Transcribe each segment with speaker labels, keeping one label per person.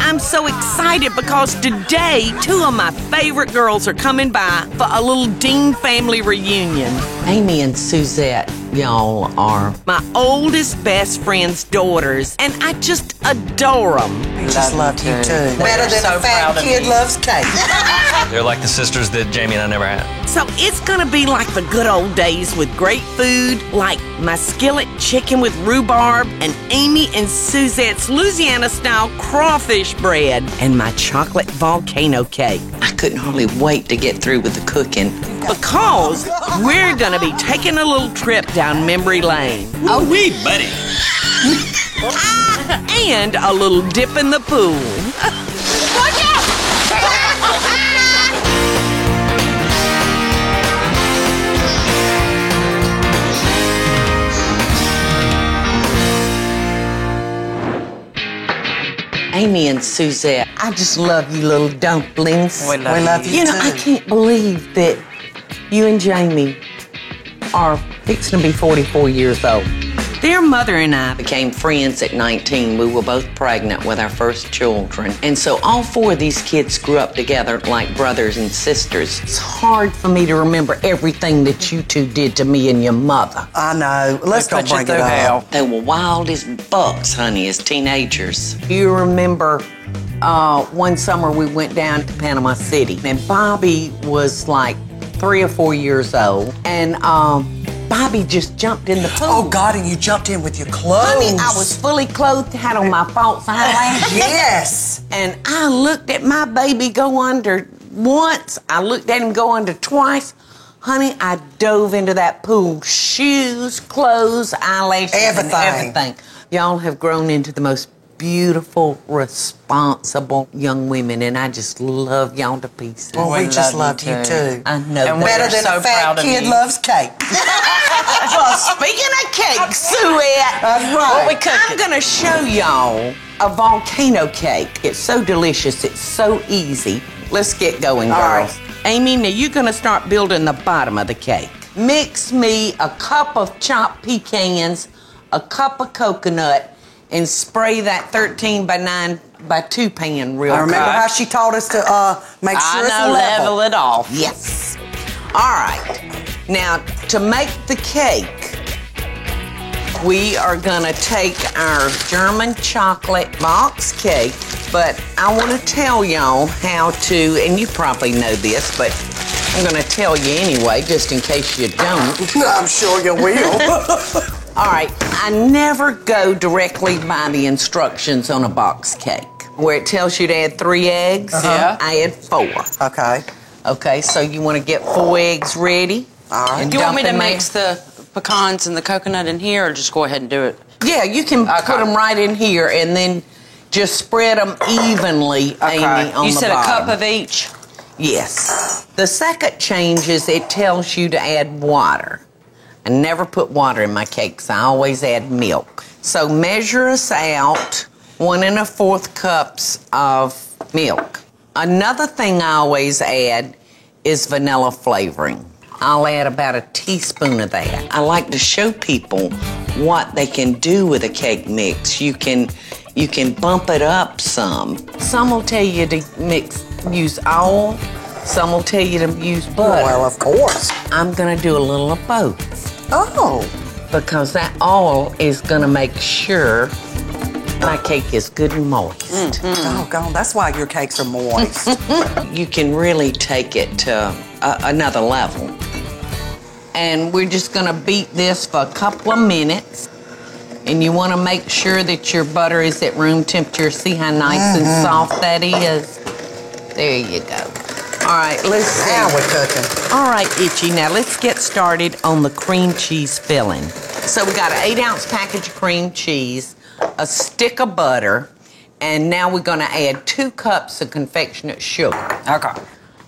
Speaker 1: I'm so excited because today 2 of my favorite girls are coming by for a little Dean family reunion. Amy and Suzette, y'all are my oldest best friend's daughters, and I just adore them.
Speaker 2: We just love you too.
Speaker 3: Better than a fat kid loves cake.
Speaker 4: They're like the sisters that Jamie and I never had.
Speaker 1: So it's gonna be like the good old days with great food, like my skillet chicken with rhubarb and Amy and Suzette's Louisiana-style crawfish bread and my chocolate volcano cake. I couldn't hardly wait to get through with the cooking because we're gonna be taking a little trip down memory lane.
Speaker 4: Oh, wee, buddy.
Speaker 1: And a little dip in the pool. Watch out! Amy and Suzette, I just love you little dumplings.
Speaker 2: We love you too.
Speaker 1: You know, I can't believe that you and Jamie are fixing to be 44 years old. Their mother and I became friends at 19. We were both pregnant with our first children. And so all 4 of these kids grew up together like brothers and sisters. It's hard for me to remember everything that you 2 did to me and your mother.
Speaker 3: I know. Let's don't bring it up.
Speaker 1: They were wild as bucks, honey, as teenagers. You remember one summer we went down to Panama City, and Bobby was like 3 or 4 years old, and Bobby just jumped in the pool.
Speaker 3: Oh, God, and you jumped in with your clothes.
Speaker 1: Honey, I was fully clothed, had on my false eyelashes.
Speaker 3: Yes.
Speaker 1: And I looked at my baby go under once. I looked at him go under twice. Honey, I dove into that pool. Shoes, clothes, eyelashes,
Speaker 3: everything.
Speaker 1: And everything. Y'all have grown into the most beautiful, responsible young women, and I just love y'all to pieces.
Speaker 3: Well, we just love you too.
Speaker 1: I know.
Speaker 3: And better than a fat kid loves cake.
Speaker 1: Well, speaking of cake, Suette,
Speaker 3: that's right.
Speaker 1: What we cooking? I'm gonna show y'all a volcano cake. It's so delicious. It's so easy. Let's get going, girls. Right. Amy, now you're gonna start building the bottom of the cake. Mix me a cup of chopped pecans, a cup of coconut, and spray that 13 by 9 by 2 pan real good.
Speaker 3: I remember how she taught us to make sure it's
Speaker 1: level it off. Yes. All right. Now, to make the cake, we are gonna take our German chocolate box cake, but I wanna tell y'all how to, and you probably know this, but I'm gonna tell you anyway, just in case you don't.
Speaker 3: I'm sure you will.
Speaker 1: All right, I never go directly by the instructions on a box cake. Where it tells you to add 3 eggs, I add 4.
Speaker 3: Okay.
Speaker 1: Okay, so you want to get 4 eggs ready.
Speaker 3: All right.
Speaker 5: Do you want me to mix the pecans and the coconut in here, or just go ahead and do it?
Speaker 1: Yeah, you can put them right in here and then just spread them evenly, Amy, on the bottom.
Speaker 5: You said a cup of each?
Speaker 1: Yes. The second change is it tells you to add water. I never put water in my cakes. I always add milk. So measure us out 1 1/4 cups of milk. Another thing I always add is vanilla flavoring. I'll add about a teaspoon of that. I like to show people what they can do with a cake mix. You can bump it up some. Some will tell you to use oil. Some will tell you to use butter.
Speaker 3: Well, of course.
Speaker 1: I'm gonna do a little of both.
Speaker 3: Oh.
Speaker 1: Because that oil is gonna make sure my cake is good and moist.
Speaker 3: Oh, God, that's why your cakes are moist.
Speaker 1: You can really take it to another level. And we're just gonna beat this for a couple of minutes. And you wanna make sure that your butter is at room temperature. See how nice and soft that is? There you go. All right, let's see.
Speaker 3: Now we're cooking.
Speaker 1: All right, Itchy, now let's get started on the cream cheese filling. So we got an 8-ounce package of cream cheese, a stick of butter, and now we're gonna add 2 cups of confectionate sugar.
Speaker 5: Okay.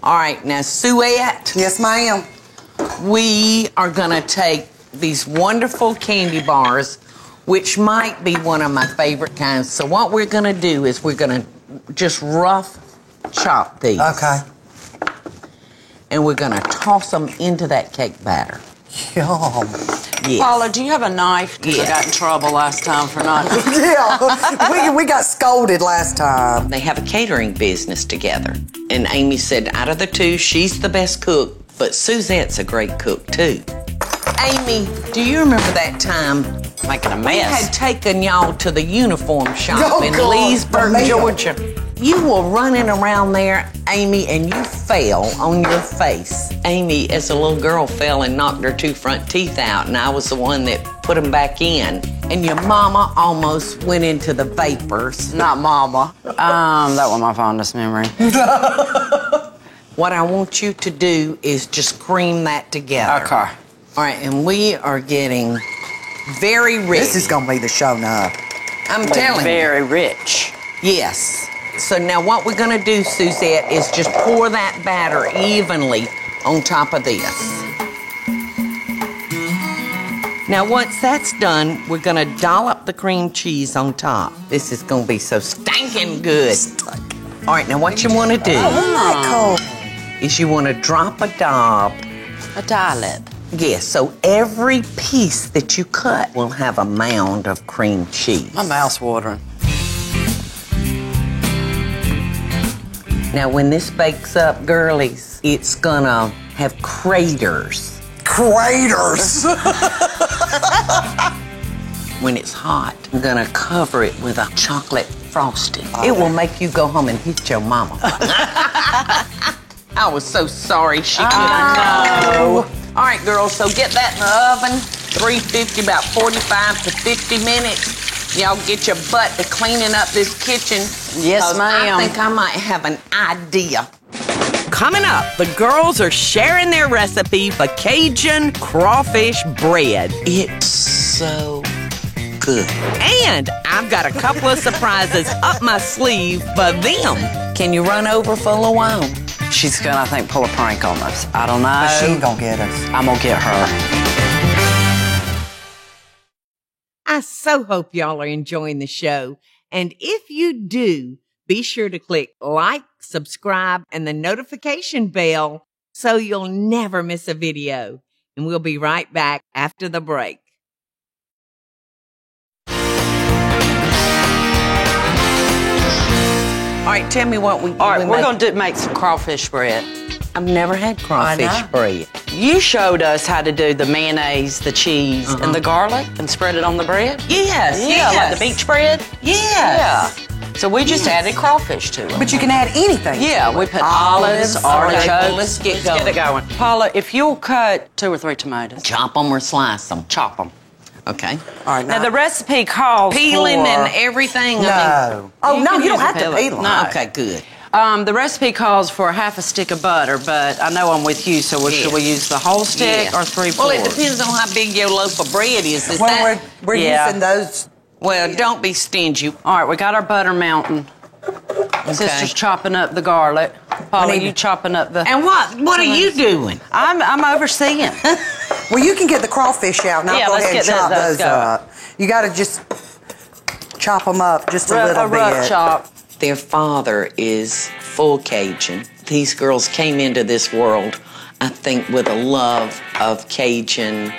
Speaker 1: All right, now Suette.
Speaker 3: Yes, ma'am.
Speaker 1: We are gonna take these wonderful candy bars, which might be one of my favorite kinds. So what we're gonna do is we're gonna just rough chop these.
Speaker 3: Okay.
Speaker 1: And we're gonna toss them into that cake batter.
Speaker 3: Yum.
Speaker 1: Yes.
Speaker 5: Paula, do you have a knife? Because I
Speaker 1: Yes.
Speaker 5: got in trouble last time for not.
Speaker 3: Yeah, we got scolded last time.
Speaker 1: They have a catering business together. And Amy said, out of the two, she's the best cook, but Suzette's a great cook too. Amy, do you remember that time
Speaker 5: Making a
Speaker 1: we
Speaker 5: mess.
Speaker 1: had taken y'all to the uniform shop
Speaker 3: Oh,
Speaker 1: in
Speaker 3: God,
Speaker 1: Leesburg,
Speaker 3: Ma'am.
Speaker 1: Georgia? You were running around there, Amy, and you fell on your face. Amy, as a little girl, fell and knocked her 2 front teeth out, and I was the one that put them back in. And your mama almost went into the vapors.
Speaker 5: Not Mama. That was my fondest memory.
Speaker 1: What I want you to do is just cream that together.
Speaker 5: Okay.
Speaker 1: All right, and we are getting very rich.
Speaker 3: This is gonna be the show now.
Speaker 1: I'm telling you.
Speaker 5: Very rich.
Speaker 1: Yes. So now what we're gonna do, Suzette, is just pour that batter evenly on top of this. Now once that's done, we're gonna dollop the cream cheese on top. This is gonna be so stinking good. All right, now what you wanna do
Speaker 3: Michael.
Speaker 1: is you wanna drop a daub.
Speaker 5: A dollop.
Speaker 1: Yes, so every piece that you cut will have a mound of cream cheese.
Speaker 5: My mouth's watering.
Speaker 1: Now, when this bakes up, girlies, it's gonna have craters.
Speaker 3: Craters.
Speaker 1: When it's hot, I'm gonna cover it with a chocolate frosting. It will make you go home and hit your mama. I was so sorry she couldn't know. All right, girls, so get that in the oven, 350, about 45 to 50 minutes. Y'all get your butt to cleaning up this kitchen.
Speaker 5: Yes,
Speaker 1: 'cause
Speaker 5: ma'am.
Speaker 1: I think I might have an idea. Coming up, the girls are sharing their recipe for Cajun crawfish bread. It's so good. And I've got a couple of surprises up my sleeve for them. Can you run over for a little while?
Speaker 5: She's gonna, I think, pull a prank on us. I don't know.
Speaker 3: But she ain't gonna get us.
Speaker 5: I'm gonna get her.
Speaker 6: I so hope y'all are enjoying the show. And if you do, be sure to click like, subscribe, and the notification bell so you'll never miss a video. And we'll be right back after the break.
Speaker 1: All right, tell me what we
Speaker 5: All right, we're
Speaker 1: make.
Speaker 5: gonna make some crawfish bread.
Speaker 1: I've never had crawfish
Speaker 3: know.
Speaker 1: bread.
Speaker 5: You showed us how to do the mayonnaise, the cheese, and the garlic, and spread it on the bread.
Speaker 1: Yes,
Speaker 5: Yeah, like the beach bread.
Speaker 1: Yes.
Speaker 5: Yeah. So we just added crawfish to it.
Speaker 3: But you can add anything.
Speaker 5: Yeah, we put olives,
Speaker 3: Olives,
Speaker 5: artichokes.
Speaker 1: okay, well, let's get
Speaker 5: Get it
Speaker 1: going.
Speaker 5: going. Paula, if you'll cut 2 or 3 tomatoes,
Speaker 1: Chop them or slice them.
Speaker 5: chop them.
Speaker 1: Okay.
Speaker 3: All right,
Speaker 5: Now the recipe calls
Speaker 1: Peeling
Speaker 5: for,
Speaker 1: and everything.
Speaker 3: No. Oh, no,
Speaker 5: can
Speaker 3: you don't
Speaker 5: use a
Speaker 3: have to
Speaker 5: peeler.
Speaker 3: peel them.
Speaker 5: No.
Speaker 1: Okay, good.
Speaker 5: The recipe calls for half a stick of butter, but I know I'm with you, so should we use the whole stick
Speaker 1: Yeah.
Speaker 5: or 3/4?
Speaker 1: Well, it depends on how big your loaf of bread is. Is
Speaker 3: Well,
Speaker 1: that?
Speaker 3: we're
Speaker 5: Yeah.
Speaker 3: using those.
Speaker 1: Well, don't be stingy.
Speaker 5: All right, we got our butter mountain. Sister's chopping up the garlic. Paula,
Speaker 3: need-
Speaker 5: you chopping up the...
Speaker 1: And what are you doing?
Speaker 5: I'm overseeing.
Speaker 3: Well, you can get the crawfish out, and I'll
Speaker 5: Yeah,
Speaker 3: go
Speaker 5: let's
Speaker 3: ahead and
Speaker 5: get
Speaker 3: chop
Speaker 5: that- let's
Speaker 3: those
Speaker 5: go.
Speaker 3: up. You got to just chop them up just a little
Speaker 5: a rough
Speaker 3: bit.
Speaker 5: chop.
Speaker 1: Their father is full Cajun. These girls came into this world, I think, with a love of Cajun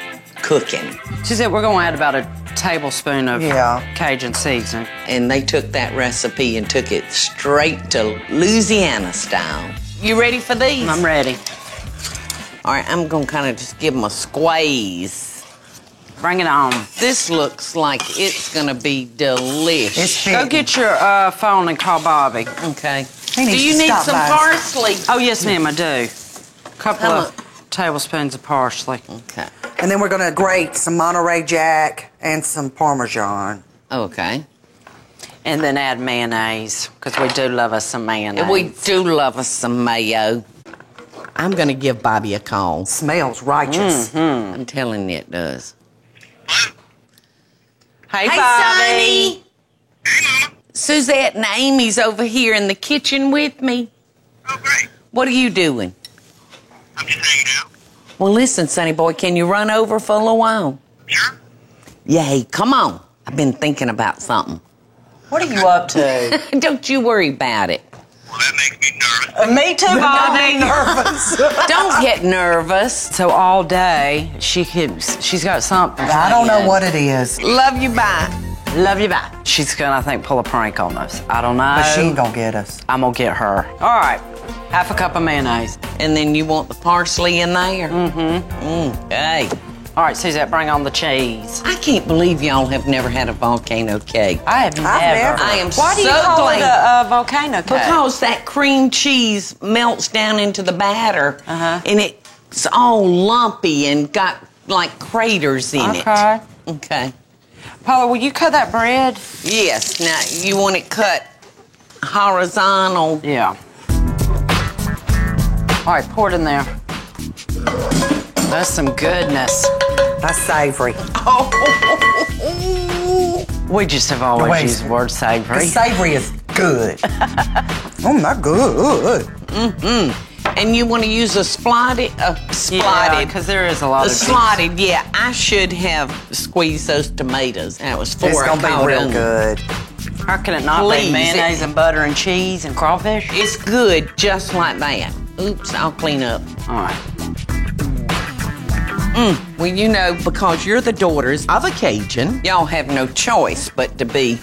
Speaker 1: cooking.
Speaker 5: She said we're going to add about a tablespoon of
Speaker 3: Yeah.
Speaker 5: Cajun seasoning.
Speaker 1: And they took that recipe and took it straight to Louisiana style. You ready for these?
Speaker 5: I'm ready.
Speaker 1: All right, I'm going to kind of just give them a squeeze.
Speaker 5: Bring it on.
Speaker 1: This looks like it's going to be delicious.
Speaker 3: It's
Speaker 5: Go
Speaker 3: fitting.
Speaker 5: get your phone and call Bobby.
Speaker 1: Okay.
Speaker 3: He
Speaker 1: Do
Speaker 3: needs
Speaker 1: you
Speaker 3: to
Speaker 1: need
Speaker 3: stop
Speaker 1: some
Speaker 3: by.
Speaker 1: parsley?
Speaker 5: Oh, yes, ma'am, I do. Couple
Speaker 1: How
Speaker 5: of tablespoons of parsley.
Speaker 1: Okay.
Speaker 3: And then we're going to grate some Monterey Jack and some Parmesan.
Speaker 1: Okay.
Speaker 5: And then add mayonnaise, because we do love us some mayonnaise.
Speaker 1: And we do love us some mayo. I'm going to give Bobby a call.
Speaker 3: Smells righteous.
Speaker 1: I'm telling you it does.
Speaker 5: Hey,
Speaker 1: Hey,
Speaker 5: Bobby.
Speaker 1: Sonny. Suzette and Amy's over here in the kitchen with me.
Speaker 7: Oh, great.
Speaker 1: What are you doing?
Speaker 7: I'm just hanging out.
Speaker 1: Well, listen, Sonny boy, can you run over for a little while?
Speaker 7: Sure.
Speaker 1: Yay, come on. I've been thinking about something.
Speaker 5: What are you up to?
Speaker 1: Don't you worry about it.
Speaker 7: Well, that makes me nervous.
Speaker 5: Me too, Bobby.
Speaker 3: Nervous.
Speaker 1: Don't get nervous.
Speaker 5: So all day, she's got something.
Speaker 3: I don't know what it is,
Speaker 1: Love you, bye.
Speaker 5: Love you back. She's gonna, I think, pull a prank on us. I don't know.
Speaker 3: but she ain't gonna get us.
Speaker 5: I'm gonna get her. All right, half a cup of mayonnaise.
Speaker 1: And then you want the parsley in there? Mm-hmm. Hey,
Speaker 5: All right, Suzette, bring on the cheese.
Speaker 1: I can't believe y'all have never had a volcano cake.
Speaker 5: I have never.
Speaker 1: I am
Speaker 5: Why do you
Speaker 1: so
Speaker 5: call it
Speaker 1: glad.
Speaker 5: a volcano cake?
Speaker 1: Because that cream cheese melts down into the batter,
Speaker 5: Uh-huh.
Speaker 1: and it's all lumpy and got like craters in it.
Speaker 5: Okay.
Speaker 1: Okay.
Speaker 5: Paula, will you cut that bread?
Speaker 1: Yes. Now you want it cut horizontal.
Speaker 5: Yeah. All right, pour it in there. That's some goodness.
Speaker 3: That's savory.
Speaker 5: We just have always
Speaker 3: Wait.
Speaker 5: used the word savory.
Speaker 3: The savory is good. Oh my good.
Speaker 1: And you want to use a slotted,
Speaker 5: because there is a lot of juice.
Speaker 1: slotted. Yeah, I should have squeezed those tomatoes. That was
Speaker 3: It's
Speaker 1: for
Speaker 3: gonna be real good.
Speaker 5: How can it not
Speaker 1: Please,
Speaker 5: be mayonnaise and butter and cheese and crawfish?
Speaker 1: It's good just like that. Oops, I'll clean up.
Speaker 5: All right.
Speaker 1: Well, you know, because you're the daughters of a Cajun, y'all have no choice but to be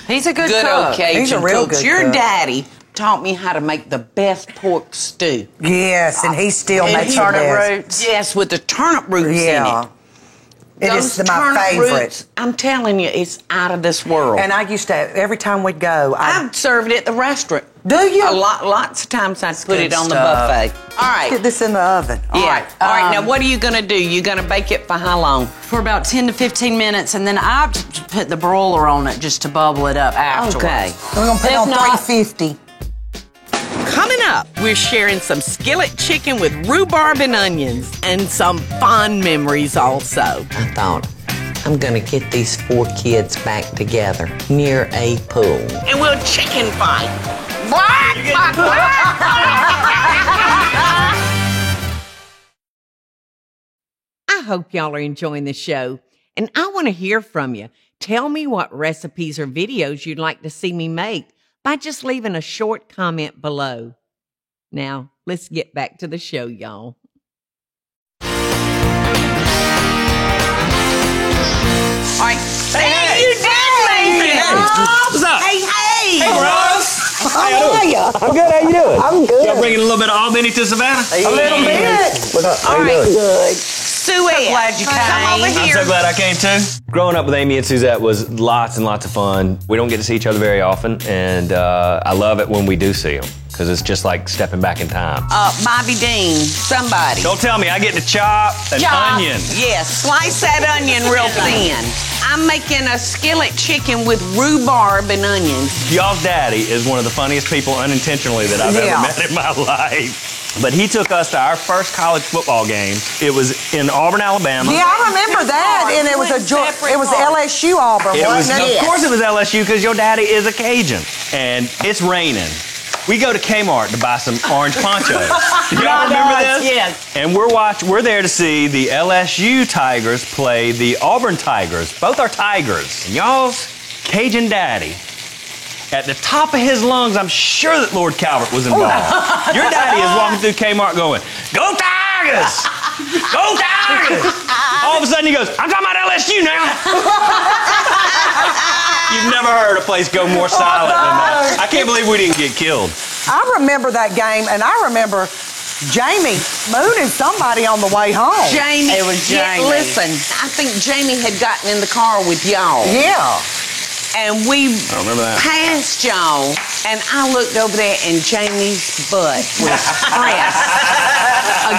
Speaker 5: He's a good
Speaker 1: good old
Speaker 5: cook.
Speaker 1: Cajun
Speaker 3: He's a real
Speaker 1: cooks.
Speaker 3: good
Speaker 1: Your
Speaker 3: cook.
Speaker 1: daddy taught me how to make the best pork stew.
Speaker 3: Yes, and he still
Speaker 1: And
Speaker 3: makes
Speaker 1: he-
Speaker 3: the
Speaker 5: Turnip
Speaker 3: best.
Speaker 5: roots.
Speaker 1: Yes, with the turnip roots
Speaker 3: Yeah.
Speaker 1: in it.
Speaker 3: It is
Speaker 1: Those
Speaker 3: my
Speaker 1: turnip
Speaker 3: favorite.
Speaker 1: roots, I'm telling you, it's out of this world.
Speaker 3: And I used to, every time we'd go,
Speaker 1: I've served it at the restaurant.
Speaker 3: Do you?
Speaker 1: Lots of times I put
Speaker 5: good
Speaker 1: it on
Speaker 5: stuff.
Speaker 1: the buffet. All right.
Speaker 3: get this in the oven.
Speaker 1: Yeah. All right. Now,
Speaker 5: um,
Speaker 1: what are you gonna do? You gonna bake it for how long?
Speaker 5: For about 10 to 15 minutes, and then I put the broiler on it just to bubble it up afterwards.
Speaker 1: Okay.
Speaker 3: We're going to put it
Speaker 5: If
Speaker 3: on
Speaker 5: not-
Speaker 3: 350.
Speaker 6: Coming up, we're sharing some skillet chicken with rhubarb and onions and some fond memories also.
Speaker 1: I thought, I'm gonna get these 4 kids back together near a pool.
Speaker 6: And we'll chicken fight. I hope y'all are enjoying the show, and I want to hear from you. Tell me what recipes or videos you'd like to see me make by just leaving a short comment below. Now, let's get back to the show, y'all.
Speaker 1: All right. Hey, you did make it!
Speaker 4: What's up?
Speaker 1: Hey!
Speaker 4: Hey, Ross.
Speaker 3: How are you?
Speaker 4: I'm good. How you doing?
Speaker 3: I'm good.
Speaker 4: Y'all bringing a little bit of Albany to Savannah?
Speaker 3: A little bit.
Speaker 1: All right.
Speaker 3: Good.
Speaker 1: Suette,
Speaker 5: glad you
Speaker 1: come
Speaker 5: came.
Speaker 1: over
Speaker 4: I'm
Speaker 1: here.
Speaker 4: so glad I came too. Growing up with Amy and Suzette was lots and lots of fun. We don't get to see each other very often, and I love it when we do see them because it's just like stepping back in time.
Speaker 1: Bobby Dean, somebody.
Speaker 4: Don't tell me I get to chop an onion.
Speaker 1: Yes, slice that onion real thin. I'm making a skillet chicken with rhubarb and onions.
Speaker 4: Y'all's daddy is one of the funniest people unintentionally that I've
Speaker 3: Yeah.
Speaker 4: ever met in my life. But he took us to our first college football game. It was in Auburn, Alabama.
Speaker 3: Yeah, I remember that, and it was it was LSU Auburn,
Speaker 4: It was,
Speaker 3: wasn't it?
Speaker 4: of course it was LSU because your daddy is a Cajun. And it's raining. We go to Kmart to buy some orange ponchos. Do y'all remember this?
Speaker 1: Yes.
Speaker 4: And we're there to see the LSU Tigers play the Auburn Tigers. Both are Tigers. And y'all's Cajun daddy, at the top of his lungs, I'm sure that Lord Calvert was involved. Your daddy is walking through Kmart going, "Go Tigers! Go Tigers!" All of a sudden he goes, "I'm talking about LSU now." You've never heard a place go more silent than that. I can't believe we didn't get killed.
Speaker 3: I remember that game, and I remember Jamie mooning somebody on the way home.
Speaker 1: Jamie.
Speaker 5: It was
Speaker 1: Yeah,
Speaker 5: Jamie.
Speaker 1: listen, I think Jamie had gotten in the car with y'all.
Speaker 3: Yeah.
Speaker 1: And we
Speaker 4: I remember that.
Speaker 1: passed y'all, and I looked over there, and Jamie's butt was pressed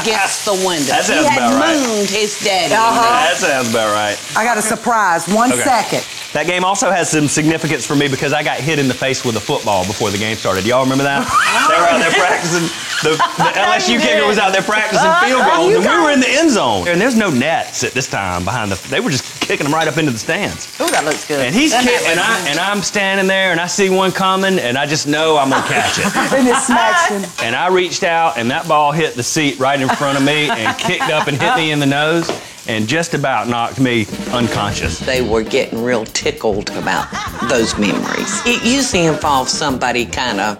Speaker 1: against the window.
Speaker 4: That sounds
Speaker 1: he had
Speaker 4: about right.
Speaker 1: mooned his daddy.
Speaker 4: That sounds about right.
Speaker 3: I got a surprise. One
Speaker 4: Okay.
Speaker 3: second.
Speaker 4: That game also has some significance for me because I got hit in the face with a football before the game started. Y'all remember that? They were out there practicing. The LSU kicker was out there practicing field goals, and we were in the end zone. And there's no nets at this time behind the. They were just kicking them right up into the stands.
Speaker 5: Oh, that looks good.
Speaker 4: And he's kicking, and I'm standing there, and I see one coming, and I just know I'm gonna catch it.
Speaker 3: And it smacks him.
Speaker 4: And I reached out, and that ball hit the seat right in front of me, and kicked up and hit me in the nose, and just about knocked me unconscious.
Speaker 1: They were getting real tickled about those memories. It usually involves somebody kind of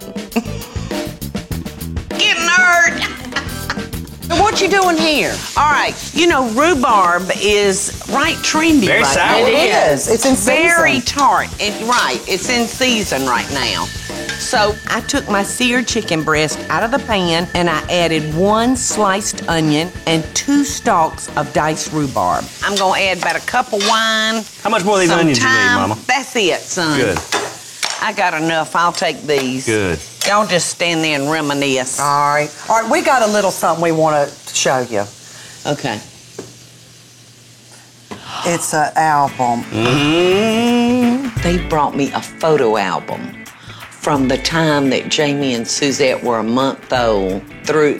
Speaker 1: Get nerd. What you doing here? All right, you know rhubarb is right trendy
Speaker 4: Very
Speaker 1: right
Speaker 4: sour.
Speaker 1: now.
Speaker 3: It is. It's in season.
Speaker 1: Very tart. Right, it's in season right now. So I took my seared chicken breast out of the pan and I added 1 sliced onion and 2 stalks of diced rhubarb. I'm gonna add about a cup of wine.
Speaker 4: How much more of these
Speaker 1: some
Speaker 4: onions you need,
Speaker 1: thyme.
Speaker 4: Mama?
Speaker 1: That's it, son.
Speaker 4: Good.
Speaker 1: I got enough. I'll take these.
Speaker 4: Good.
Speaker 1: Y'all just stand there and reminisce.
Speaker 3: All right. All right, we got a little something we want to show you.
Speaker 1: Okay.
Speaker 3: It's an album.
Speaker 1: They brought me a photo album from the time that Jamie and Suzette were a month old through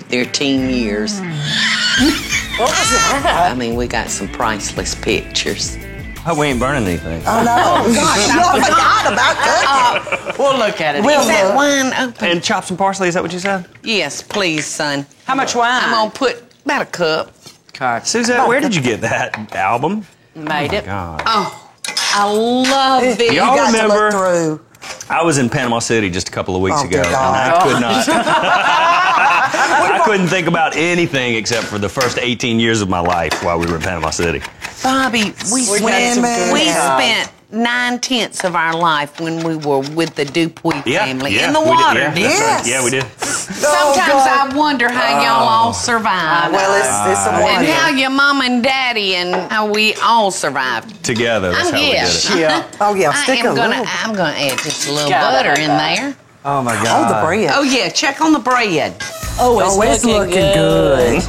Speaker 1: their teen years.
Speaker 3: What was that?
Speaker 1: I mean, we got some priceless pictures.
Speaker 4: Hope we ain't burning anything.
Speaker 3: Oh, no. Gosh, I forgot about that.
Speaker 5: We'll look at it.
Speaker 1: Is that wine open?
Speaker 4: And chop some parsley, is that what you said?
Speaker 1: Yes, please, son.
Speaker 5: How much wine?
Speaker 1: I'm gonna put about a cup.
Speaker 5: God,
Speaker 4: Suzette, where did you get that album?
Speaker 5: made it.
Speaker 4: God.
Speaker 1: Oh, I love it.
Speaker 3: You
Speaker 4: Y'all
Speaker 3: got to
Speaker 4: remember-
Speaker 3: look through.
Speaker 4: I was in Panama City just a couple of weeks
Speaker 3: Oh,
Speaker 4: ago,
Speaker 3: good
Speaker 4: and
Speaker 3: God.
Speaker 4: I could not. I couldn't think about anything except for the first 18 years of my life while we were in Panama City.
Speaker 1: Bobby, we
Speaker 3: Swimming.
Speaker 1: spent 9/10 of our life when we were with the Dupuy family in the
Speaker 4: we did.
Speaker 1: water.
Speaker 4: Yeah, that's
Speaker 3: Yes.
Speaker 4: right. Yeah, we did.
Speaker 1: Sometimes I wonder how y'all all survived.
Speaker 3: Well, it's a
Speaker 1: and
Speaker 3: wonder.
Speaker 1: how your mom and daddy and how we all survived.
Speaker 4: Together, that's how we did it.
Speaker 3: Yeah. Oh, yeah. Stick a little.
Speaker 1: I'm gonna add just a little
Speaker 5: God,
Speaker 1: butter
Speaker 5: oh,
Speaker 1: in
Speaker 5: God.
Speaker 1: there.
Speaker 4: Oh, my
Speaker 3: Oh,
Speaker 4: God.
Speaker 3: the bread.
Speaker 1: Oh yeah, check on the bread.
Speaker 5: Oh,
Speaker 3: it's looking good.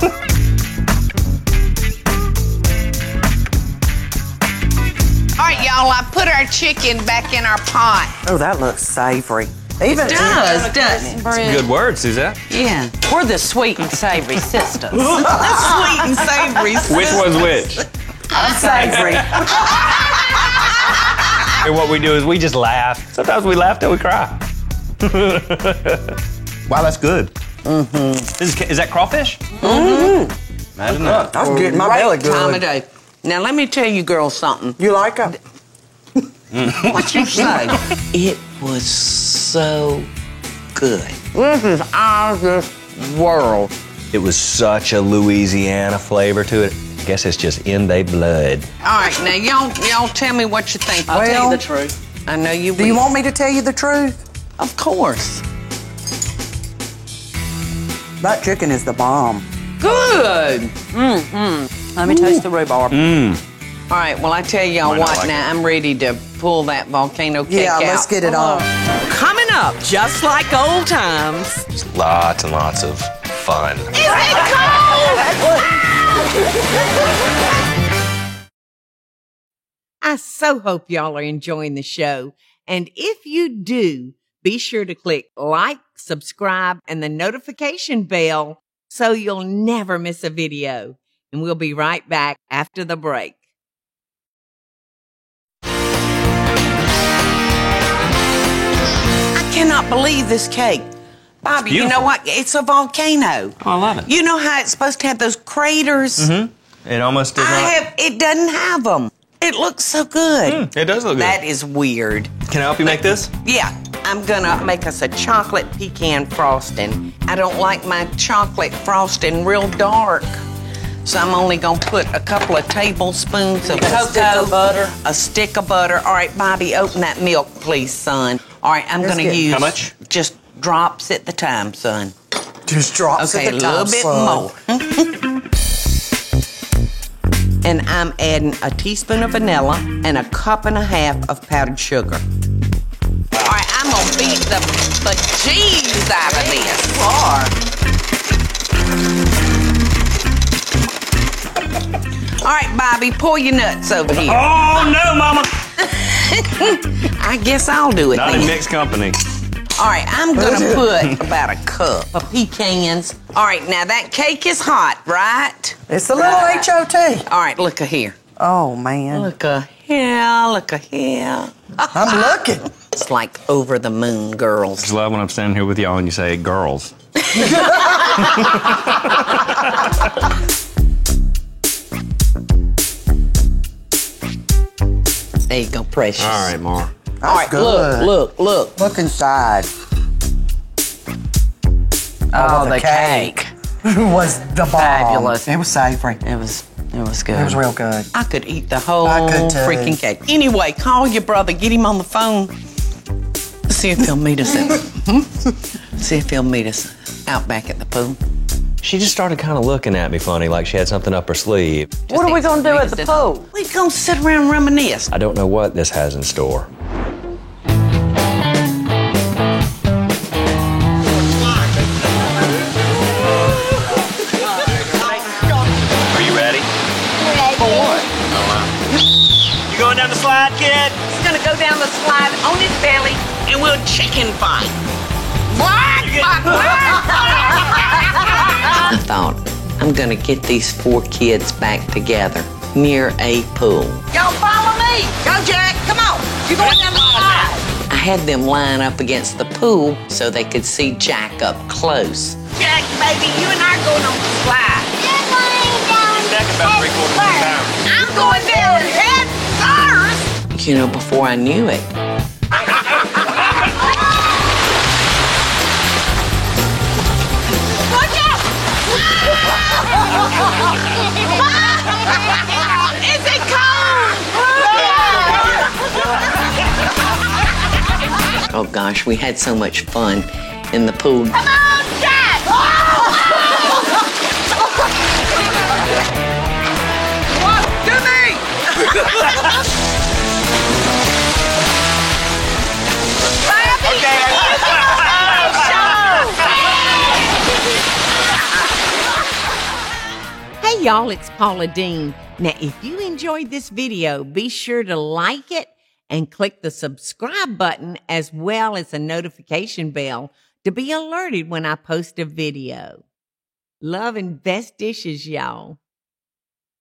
Speaker 1: All right, y'all. I put our chicken back in our pot.
Speaker 3: Oh, that looks savory. Even
Speaker 1: Doesn't it?
Speaker 4: Good word, Suzette.
Speaker 1: Yeah.
Speaker 5: We're the sweet and savory sisters.
Speaker 1: Sweet and savory.
Speaker 4: Which was which?
Speaker 3: savory.
Speaker 4: And what we do is we just laugh. Sometimes we laugh till we cry. Wow, that's good. Mm-hmm. Is that crawfish? Mm-hmm. Imagine that.
Speaker 3: I'm getting my belly good.
Speaker 1: Time of day. Now let me tell you girls something.
Speaker 3: You like them?
Speaker 1: What you say? It was so good. This is out of this world.
Speaker 4: It was such a Louisiana flavor to it. I guess it's just in their blood.
Speaker 1: All right, now y'all tell me what you think.
Speaker 5: I'll tell
Speaker 3: Well-
Speaker 5: you the truth.
Speaker 1: I know you will.
Speaker 3: Do you want me to tell you the truth?
Speaker 1: Of course.
Speaker 3: That chicken is the bomb.
Speaker 1: Good.
Speaker 5: Let me taste the rhubarb.
Speaker 1: All right, well, I tell y'all
Speaker 4: Might not
Speaker 1: what,
Speaker 4: like
Speaker 1: now I'm ready to pull that volcano cake
Speaker 3: Yeah,
Speaker 1: out.
Speaker 3: let's get it on.
Speaker 6: Coming up, just like old times.
Speaker 8: Lots and lots of fun.
Speaker 6: I so hope y'all are enjoying the show. And if you do, be sure to click like, subscribe, and the notification bell so you'll never miss a video. And we'll be right back after the break.
Speaker 1: I cannot believe this cake. Bobby, you know
Speaker 4: beautiful.
Speaker 1: what? It's a volcano.
Speaker 4: Oh, I love it.
Speaker 1: You know how it's supposed to have those craters?
Speaker 4: It almost does not.
Speaker 1: It doesn't have them. It looks so good.
Speaker 4: It does look good.
Speaker 1: That is weird.
Speaker 4: Can I help you make this?
Speaker 1: Yeah, I'm gonna make us a chocolate pecan frosting. I don't like my chocolate frosting real dark. So I'm only gonna put a couple of tablespoons of cocoa butter. A stick of butter. All right, Bobby, open that milk, please, son. All right, I'm gonna use
Speaker 4: How much?
Speaker 1: just drops at the time, son.
Speaker 3: Just drops
Speaker 1: Okay,
Speaker 3: at
Speaker 1: a
Speaker 3: the
Speaker 1: little
Speaker 3: top,
Speaker 1: bit
Speaker 3: son.
Speaker 1: more. And I'm adding a teaspoon of vanilla and a cup and a half of powdered sugar. All right, I'm gonna beat the bejesus out of this. All right, Bobby, pour your nuts over here.
Speaker 4: Oh, no, Mama.
Speaker 1: I guess I'll do it
Speaker 4: Not
Speaker 1: then.
Speaker 4: in mixed company.
Speaker 1: All right, I'm gonna put about a cup of pecans. All right, now that cake is hot, right?
Speaker 3: It's a little HOT.
Speaker 1: All right, look here.
Speaker 3: Oh, man.
Speaker 1: Look here, look here.
Speaker 3: I'm looking.
Speaker 1: It's like over the moon, girls.
Speaker 4: Just love when I'm standing here with y'all and you say girls.
Speaker 1: There you go, precious.
Speaker 4: All right, Mar.
Speaker 3: That's
Speaker 1: All right,
Speaker 3: good.
Speaker 1: look.
Speaker 3: Look inside.
Speaker 5: Oh, the cake.
Speaker 3: was the bomb.
Speaker 5: Fabulous.
Speaker 3: It was savory.
Speaker 5: It was good.
Speaker 3: It was real good.
Speaker 1: I could eat the whole
Speaker 3: I could too.
Speaker 1: freaking cake. Anyway, call your brother, get him on the phone. See if he'll meet us See if he'll meet us out back at the pool.
Speaker 8: She just started kind of looking at me funny, like she had something up her sleeve.
Speaker 5: What are we going to do at the pool?
Speaker 1: We're gonna sit around and reminisce.
Speaker 8: I don't know what this has in store.
Speaker 4: Are you ready? For what? You going down the slide, kid?
Speaker 1: He's gonna go down the slide on his belly and we'll chicken fight. I thought, I'm gonna get these 4 kids back together near a pool.
Speaker 6: Y'all follow me. Go, Jack. Come on. You're going down the slide.
Speaker 1: I had them line up against the pool so they could see Jack up close.
Speaker 6: Jack, baby, you and I are going on the slide.
Speaker 7: You're going down.
Speaker 4: Back about 3/4 pound.
Speaker 6: I'm going down head first.
Speaker 1: You know, before I knew it,
Speaker 6: Watch out. Is it cold?
Speaker 1: oh gosh, we had so much fun in the pool.
Speaker 6: Come on, Jack. What? Do me. Hey y'all, it's Paula Dean. Now, if you enjoyed this video, be sure to like it and click the subscribe button as well as the notification bell to be alerted when I post a video. Love and best dishes, y'all.